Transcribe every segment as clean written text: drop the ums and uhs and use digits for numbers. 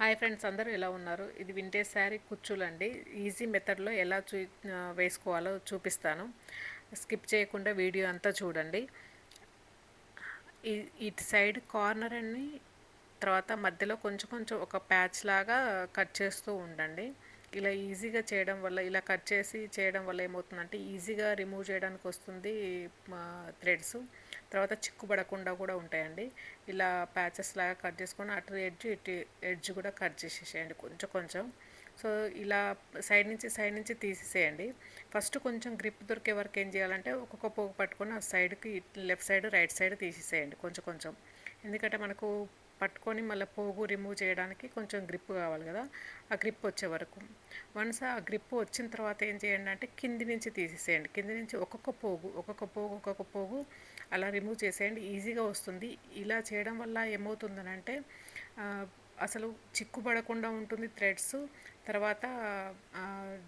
Hi friends, అందరూ ఎలా ఉన్నారు? ఇది వింటేజ్ శారీ కుచ్చులండి. ఈజీ మెథడ్లో ఎలా వేసుకోవాలో చూపిస్తాను. స్కిప్ చేయకుండా వీడియో అంతా చూడండి. ఇటు సైడ్ కార్నర్ అని తర్వాత మధ్యలో కొంచెం కొంచెం ఒక ప్యాచ్ లాగా కట్ చేస్తూ ఉండండి. ఇలా ఈజీగా చేయడం వల్ల, ఇలా కట్ చేసి చేయడం వల్ల ఏమవుతుందంటే ఈజీగా రిమూవ్ చేయడానికి వస్తుంది థ్రెడ్స్. తర్వాత చిక్కుపడకుండా కూడా ఉంటాయండి. ఇలా ప్యాచెస్ లాగా కట్ చేసుకొని అటు ఎడ్జ్ ఇటు ఎడ్జ్ కూడా కట్ చేసేసేయండి కొంచెం కొంచెం. సో ఇలా సైడ్ నుంచి తీసేసేయండి. ఫస్ట్ కొంచెం గ్రిప్ దొరికే వరకు ఏం చేయాలంటే ఒక్కొక్క పోగు పట్టుకొని ఆ సైడ్కి లెఫ్ట్ సైడ్ రైట్ సైడ్ తీసేసేయండి కొంచెం కొంచెం. ఎందుకంటే మనకు పట్టుకొని మళ్ళీ పోగు రిమూవ్ చేయడానికి కొంచెం గ్రిప్ కావాలి కదా, ఆ గ్రిప్ వచ్చే వరకు. వన్స్ ఆ గ్రిప్ వచ్చిన తర్వాత ఏం చేయండి అంటే కింది నుంచి తీసేసేయండి. కింది నుంచి ఒక్కొక్క పోగు అలా రిమూవ్ చేసేయండి. ఈజీగా వస్తుంది. ఇలా చేయడం వల్ల ఏమవుతుందనంటే అసలు చిక్కుపడకుండా ఉంటుంది థ్రెడ్స్. తర్వాత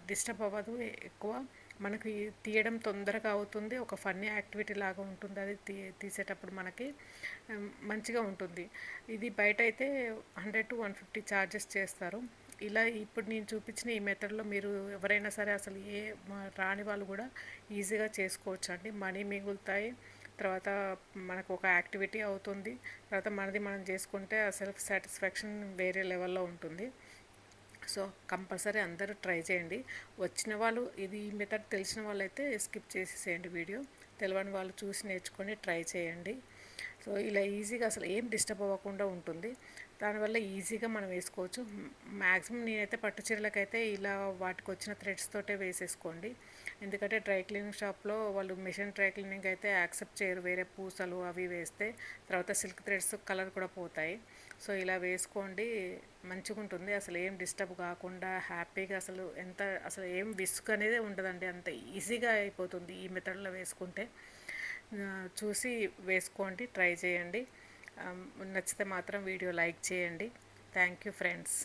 డిస్టర్బ్ అవ్వదు ఎక్కువ. మనకి తీయడం తొందరగా అవుతుంది. ఒక ఫన్నీ యాక్టివిటీ లాగా ఉంటుంది. అది తీసేటప్పుడు మనకి మంచిగా ఉంటుంది. ఇది బయట అయితే 100 to 150 ఛార్జెస్ చేస్తారు. ఇలా ఇప్పుడు నేను చూపించిన ఈ మెథడ్లో మీరు ఎవరైనా సరే అసలు రాని వాళ్ళు కూడా ఈజీగా చేసుకోవచ్చు అండి. మనీ మిగులుతాయి. తర్వాత మనకు ఒక యాక్టివిటీ అవుతుంది. తర్వాత మనది మనం చేసుకుంటే ఆ సెల్ఫ్ సాటిస్ఫాక్షన్ వేరే లెవెల్లో ఉంటుంది. సో కంపల్సరీ అందరూ ట్రై చేయండి. వచ్చిన వాళ్ళు ఇది ఈ మెథడ్ తెలిసిన వాళ్ళైతే స్కిప్ చేసేసేయండి వీడియో. తెలియని వాళ్ళు చూసి నేర్చుకొని ట్రై చేయండి. సో ఇలా ఈజీగా అసలు ఏం డిస్టర్బ్ అవ్వకుండా ఉంటుంది. దానివల్ల ఈజీగా మనం వేసుకోవచ్చు. మ్యాక్సిమం నేనైతే పట్టు చీరలకైతే ఇలా వాటికి వచ్చిన థ్రెడ్స్ తోటే వేసేసుకోండి. ఎందుకంటే డ్రై క్లీనింగ్ షాప్లో వాళ్ళు మిషన్ డ్రై క్లీనింగ్ అయితే యాక్సెప్ట్ చేయరు వేరే పూసలు అవి వేస్తే. తర్వాత సిల్క్ థ్రెడ్స్ కలర్ కూడా పోతాయి. సో ఇలా వేసుకోండి, మంచిగా ఉంటుంది. అసలు ఏం డిస్టర్బ్ కాకుండా హ్యాపీగా అసలు ఏం విసుగు అనేది ఉండదండి. అంత ఈజీగా అయిపోతుంది ఈ మెథడ్లో వేసుకుంటే. చూసి వేసుకోండి, ట్రై చేయండి. నచ్చితే మాత్రం వీడియో లైక్ చేయండి. Thank you friends.